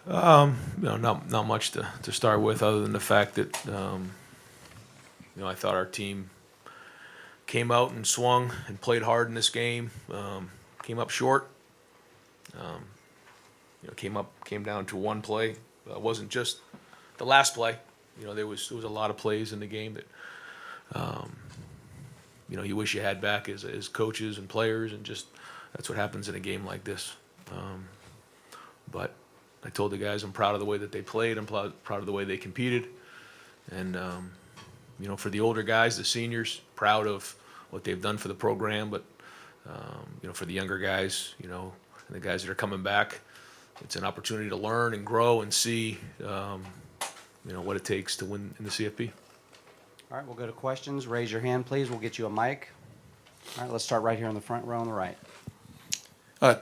Not much to start with, other than the fact that I thought our team came out and swung and played hard in this game. Came up short. Came down to one play. It wasn't just the last play. There was a lot of plays in the game that you wish you had back as coaches and players, and just that's what happens in a game like this. But I told the guys I'm proud of the way that they played. I'm proud of the way they competed, and for the older guys, the seniors, proud of what they've done for the program. But for the younger guys, and the guys that are coming back, it's an opportunity to learn and grow and see, what it takes to win in the CFP. All right, we'll go to questions. Raise your hand, please. We'll get you a mic. All right, let's start right here in the front row on the right.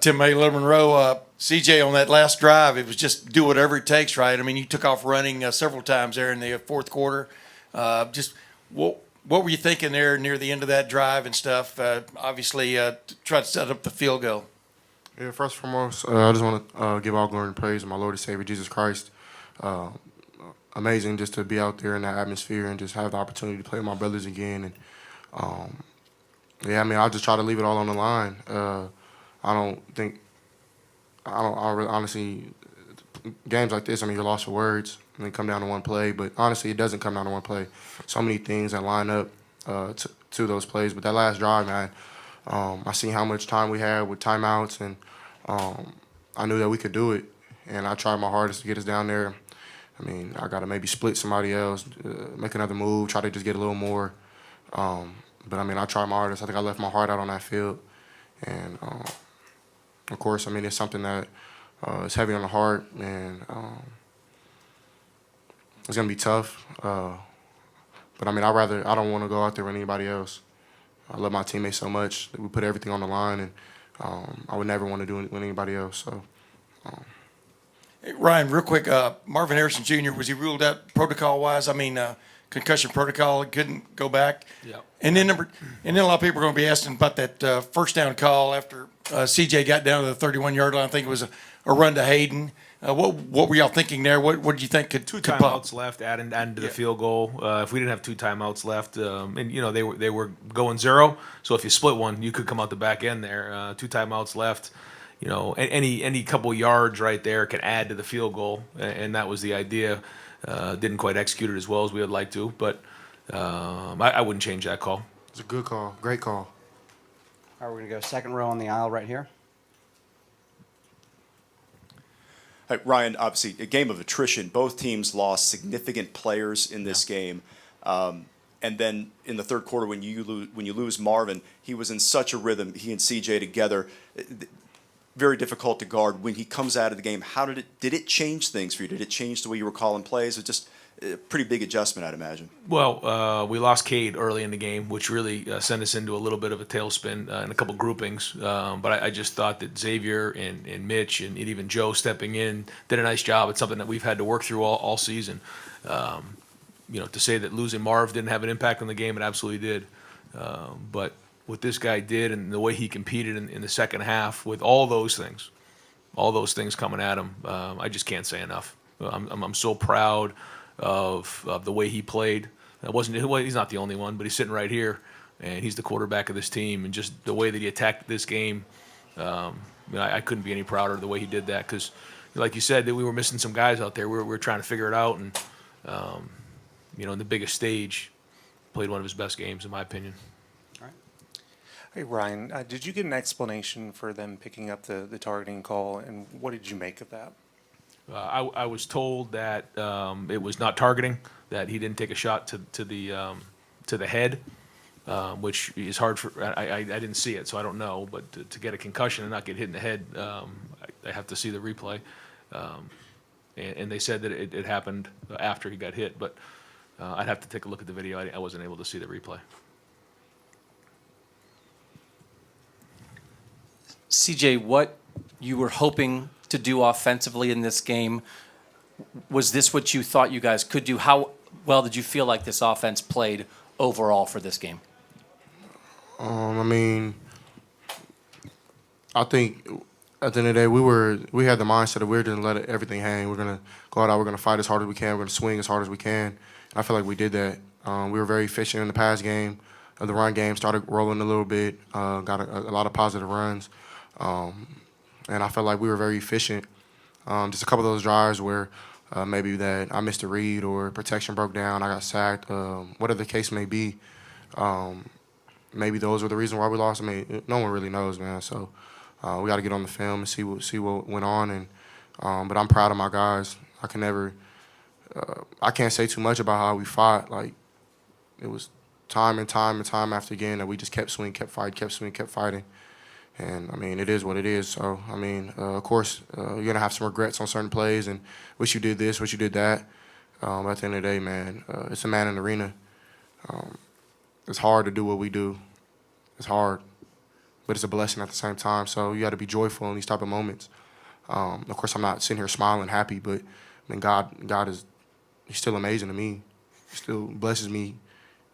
Tim May, Little Monroe. CJ, on that last drive, it was just do whatever it takes, right? I mean, you took off running several times there in the fourth quarter. Just what were you thinking there near the end of that drive and stuff? Obviously, to try to set up the field goal. Yeah, first and foremost, I just want to give all glory and praise to my Lord and Savior, Jesus Christ. Amazing just to be out there in that atmosphere and just have the opportunity to play with my brothers again. And I'll just try to leave it all on the line. I really, honestly, games like this, you're lost for words and they come down to one play. But honestly, it doesn't come down to one play. So many things that line up to those plays. But that last drive, man, I seen how much time we had with timeouts, and I knew that we could do it. And I tried my hardest to get us down there. I got to maybe split somebody else, make another move, try to just get a little more. But I tried my hardest. I think I left my heart out on that field. And, of course, it's something that is heavy on the heart, and it's going to be tough. But, I don't want to go out there with anybody else. I love my teammates so much that we put everything on the line, and I would never want to do it with anybody else. So. Hey, Ryan, real quick, Marvin Harrison Jr., was he ruled out protocol-wise? Concussion protocol, he couldn't go back. Yeah. And then a lot of people are going to be asking about that first down call after CJ got down to the 31-yard line. I think it was a run to Hayden. What were y'all thinking there? What did you think could Two pop? timeouts left, adding to the field goal. If we didn't have two timeouts left, and they were going zero, so if you split one, you could come out the back end there. Two timeouts left. Any couple yards right there can add to the field goal, and that was the idea. Didn't quite execute it as well as we would like to, but I wouldn't change that call. It's a good call, great call. All right, we're going to go second row on the aisle right here. Hey, Ryan, obviously a game of attrition. Both teams lost significant players in this game. And then in the third quarter, when you lose Marvin, he was in such a rhythm, he and CJ together. Very difficult to guard. When he comes out of the game, did it change things for you? Did it change the way you were calling plays? It was just a pretty big adjustment, I'd imagine. Well, we lost Cade early in the game, which really sent us into a little bit of a tailspin and a couple groupings. But I just thought that Xavier and Mitch and even Joe stepping in did a nice job. It's something that we've had to work through all season. To say that losing Marv didn't have an impact on the game, it absolutely did. But what this guy did and the way he competed in the second half with all those things coming at him, I just can't say enough. I'm so proud of the way he played. He's not the only one, but he's sitting right here, and he's the quarterback of this team. And just the way that he attacked this game, I couldn't be any prouder of the way he did that. Because, like you said, that we were missing some guys out there. We were trying to figure it out, and in the biggest stage, played one of his best games, in my opinion. Hey, Ryan, did you get an explanation for them picking up the targeting call, and what did you make of that? I was told that it was not targeting, that he didn't take a shot to the head, which is hard for. I didn't see it, so I don't know. But to get a concussion and not get hit in the head, I have to see the replay. And they said that it happened after he got hit, but I'd have to take a look at the video. I wasn't able to see the replay. CJ, what you were hoping to do offensively in this game, was this what you thought you guys could do? How well did you feel like this offense played overall for this game? I think at the end of the day, we had the mindset that we were going to let everything hang. We're going to go out, we're going to fight as hard as we can, we're going to swing as hard as we can. And I feel like we did that. We were very efficient in the pass game. The run game started rolling a little bit, got a lot of positive runs. And I felt like we were very efficient. Just a couple of those drives where maybe that I missed a read or protection broke down, I got sacked, whatever the case may be. Maybe those were the reason why we lost. I mean, no one really knows, man. So we got to get on the film and see what went on. And but I'm proud of my guys. I can't say too much about how we fought. Like, it was time and time and time after again that we just kept swinging, kept fighting, kept swinging, kept fighting. And, I mean, it is what it is. So, I mean, of course, you're going to have some regrets on certain plays and wish you did this, wish you did that. But at the end of the day, man, it's a man in the arena. It's hard to do what we do. It's hard. But it's a blessing at the same time. So you got to be joyful in these type of moments. Of course, I'm not sitting here smiling, happy, but, I mean, God is he's still amazing to me. He still blesses me,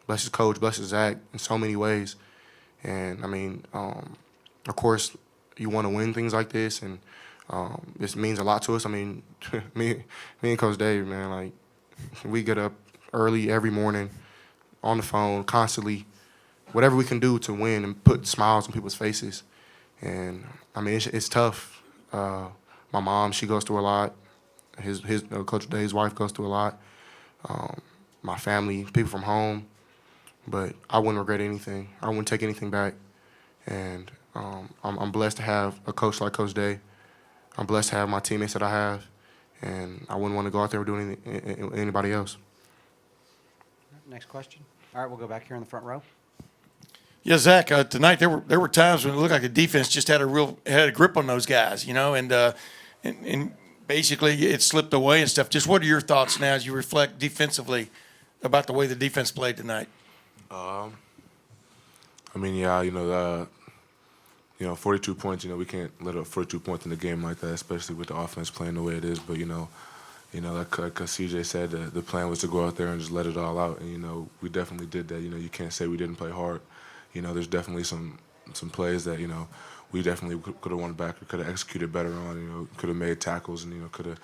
blesses Coach, blesses Zach in so many ways. And, I mean, of course, you want to win things like this, and this means a lot to us. I mean, me and Coach Dave, man, like, we get up early every morning on the phone constantly, whatever we can do to win and put smiles on people's faces. And, I mean, it's tough. My mom, she goes through a lot. Coach Dave's wife goes through a lot. My family, people from home. But I wouldn't regret anything. I wouldn't take anything back. And I'm blessed to have a coach like Coach Day. I'm blessed to have my teammates that I have. And I wouldn't want to go out there doing anybody else. Next question. All right, we'll go back here in the front row. Yeah, Zach. Tonight there were times when it looked like the defense just had a grip on those guys, you know, and basically it slipped away and stuff. Just what are your thoughts now as you reflect defensively about the way the defense played tonight? I mean, yeah, 42 points. We can't let up 42 points in a game like that, especially with the offense playing the way it is. But like CJ said, the plan was to go out there and just let it all out, and we definitely did that. You can't say we didn't play hard. There's definitely some plays that we definitely could have won back, or could have executed better on. Could have made tackles, and could have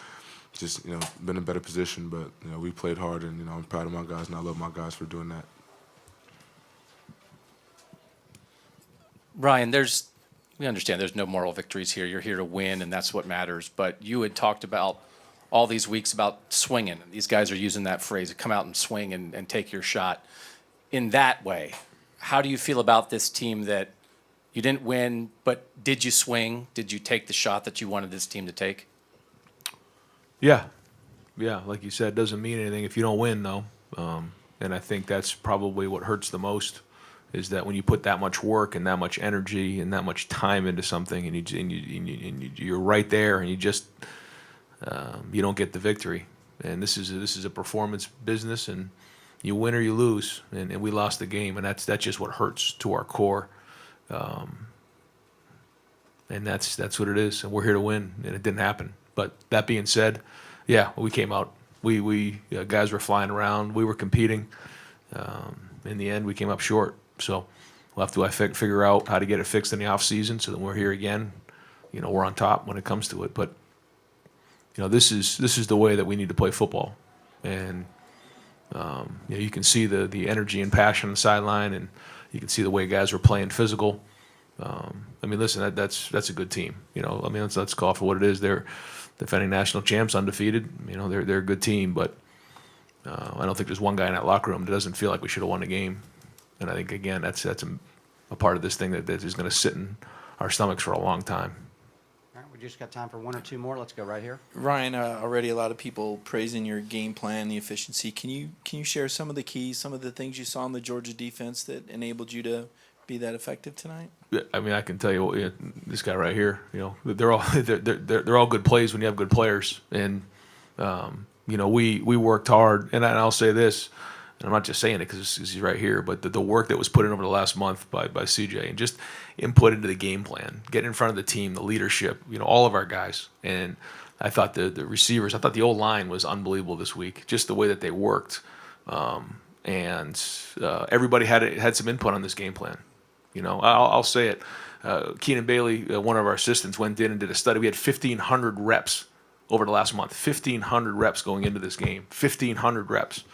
just been in a better position. But we played hard, and I'm proud of my guys, and I love my guys for doing that. Ryan, we understand there's no moral victories here. You're here to win, and that's what matters. But you had talked about all these weeks about swinging. These guys are using that phrase, come out and swing and take your shot. In that way, how do you feel about this team that you didn't win, but did you swing? Did you take the shot that you wanted this team to take? Yeah, like you said, it doesn't mean anything if you don't win, though. And I think that's probably what hurts the most, is that when you put that much work and that much energy and that much time into something, and you're right there, and you just you don't get the victory. And this is a performance business, and you win or you lose, and we lost the game, and that's just what hurts to our core. And that's what it is, and we're here to win, and it didn't happen. But that being said, yeah, we came out. We guys were flying around. We were competing. In the end, we came up short. So we'll have to figure out how to get it fixed in the off season, so that when we're here again, we're on top when it comes to it. But this is the way that we need to play football, and you can see the energy and passion on the sideline, and you can see the way guys are playing physical. I mean, listen, that's a good team. Let's call it for what it is. They're defending national champs, undefeated. They're a good team, but I don't think there's one guy in that locker room that doesn't feel like we should have won the game. And I think, again, that's a part of this thing that is going to sit in our stomachs for a long time. All right, we just got time for one or two more. Let's go right here. Ryan, already a lot of people praising your game plan, the efficiency. Can you share some of the keys, some of the things you saw in the Georgia defense that enabled you to be that effective tonight? I mean, I can tell you, this guy right here, they're all good plays when you have good players, and we worked hard, and I'll say this. And I'm not just saying it because he's right here, but the work that was put in over the last month by CJ, and just input into the game plan, get in front of the team, the leadership, all of our guys. And I thought the receivers, I thought the old line was unbelievable this week, just the way that they worked. And everybody had some input on this game plan. I'll say it. Keenan Bailey, one of our assistants, went in and did a study. We had 1,500 reps over the last month. 1,500 reps going into this game. 1,500 reps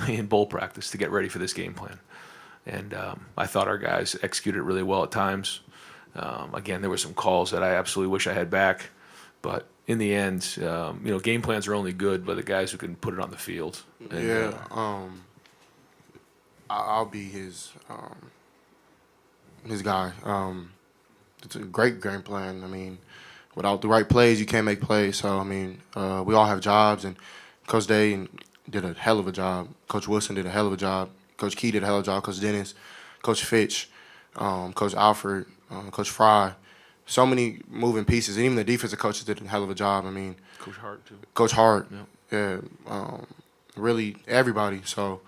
in bowl practice to get ready for this game plan. And I thought our guys executed really well at times. Again, there were some calls that I absolutely wish I had back. But in the end, game plans are only good by the guys who can put it on the field. And, Yeah, I'll be his guy. It's a great game plan. I mean, without the right plays, you can't make plays. So I mean, we all have jobs, and Coach Day did a hell of a job. Coach Wilson did a hell of a job. Coach Key did a hell of a job. Coach Dennis, Coach Fitch, Coach Alfred, Coach Fry. So many moving pieces, and even the defensive coaches did a hell of a job. I mean, Coach Hart, too. Coach Hart, Yep. yeah, really everybody. So,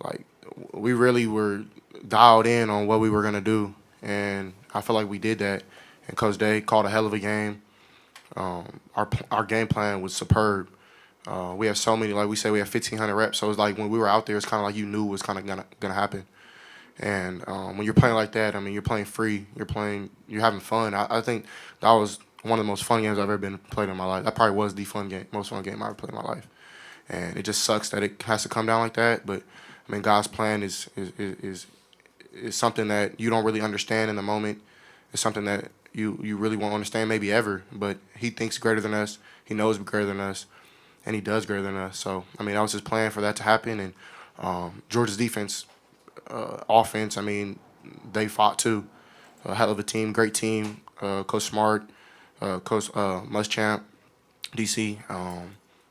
like, we really were dialed in on what we were gonna do, and I feel like we did that. And Coach Day called a hell of a game. Our game plan was superb. We have so many, like we said, we have 1,500 reps. So it's like when we were out there, it's kind of like you knew was kind of gonna happen. And when you're playing like that, I mean, you're playing free. You're having fun. I think that was one of the most fun games I've ever been played in my life. That probably was the most fun game I've ever played in my life. And it just sucks that it has to come down like that. But I mean, God's plan is something that you don't really understand in the moment. It's something that you really won't understand maybe ever. But He thinks greater than us. He knows greater than us. And He does greater than us. So, I mean, that was His plan for that to happen. And Georgia's defense, offense, I mean, they fought too. A hell of a team, great team. Coach Smart, Coach Muschamp, DC,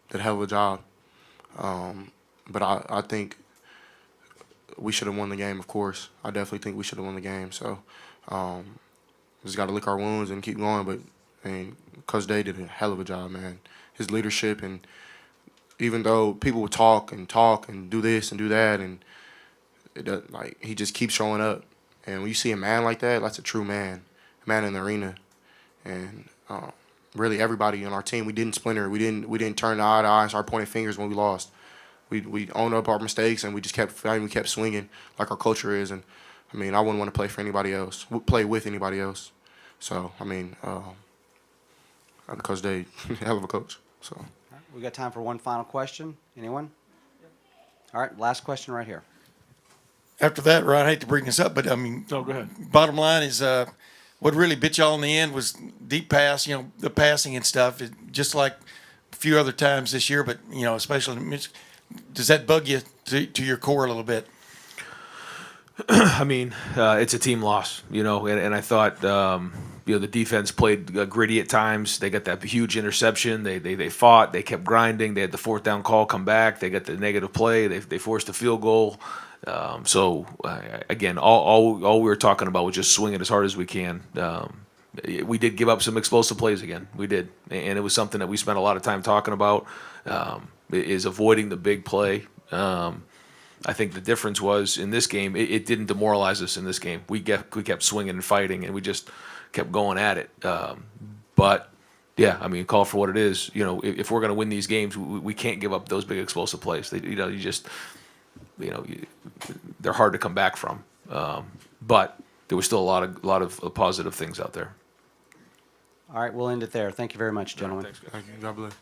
did a hell of a job. But I think we should have won the game, of course. I definitely think we should have won the game. So just got to lick our wounds and keep going. But I mean, Coach Day did a hell of a job, man. His leadership, and even though people would talk and do this and do that, and he just keeps showing up. And when you see a man like that, that's a true man, a man in the arena. And really, everybody on our team, we didn't splinter. We didn't turn eye to eye and start pointing fingers when we lost. We owned up our mistakes, and we just kept fighting. We kept swinging like our culture is. And I mean, I wouldn't want to play for anybody else. Play with anybody else. So I mean, Coach Day, hell of a coach. So We got time for one final question. Anyone? All right, last question right here. After that, Ryan, I hate to bring this up, but I mean, No, go ahead. bottom line is what really bit y'all in the end was deep pass, the passing and stuff, just like a few other times this year, but, especially, does that bug you to your core a little bit? I mean, it's a team loss, and I thought, the defense played gritty at times. They got that huge interception. They fought. They kept grinding. They had the fourth down call come back. They got the negative play. They forced a field goal. Again, all we were talking about was just swinging as hard as we can. We did give up some explosive plays again. We did, and it was something that we spent a lot of time talking about. Is avoiding the big play. I think the difference was in this game, it didn't demoralize us in this game. We kept swinging and fighting, and we just kept going at it. But yeah, I mean, call for what it is. If we're going to win these games, we can't give up those big explosive plays. They're hard to come back from. But there was still a lot of positive things out there. All right, we'll end it there. Thank you very much, gentlemen. Thanks, guys. thank you. God bless.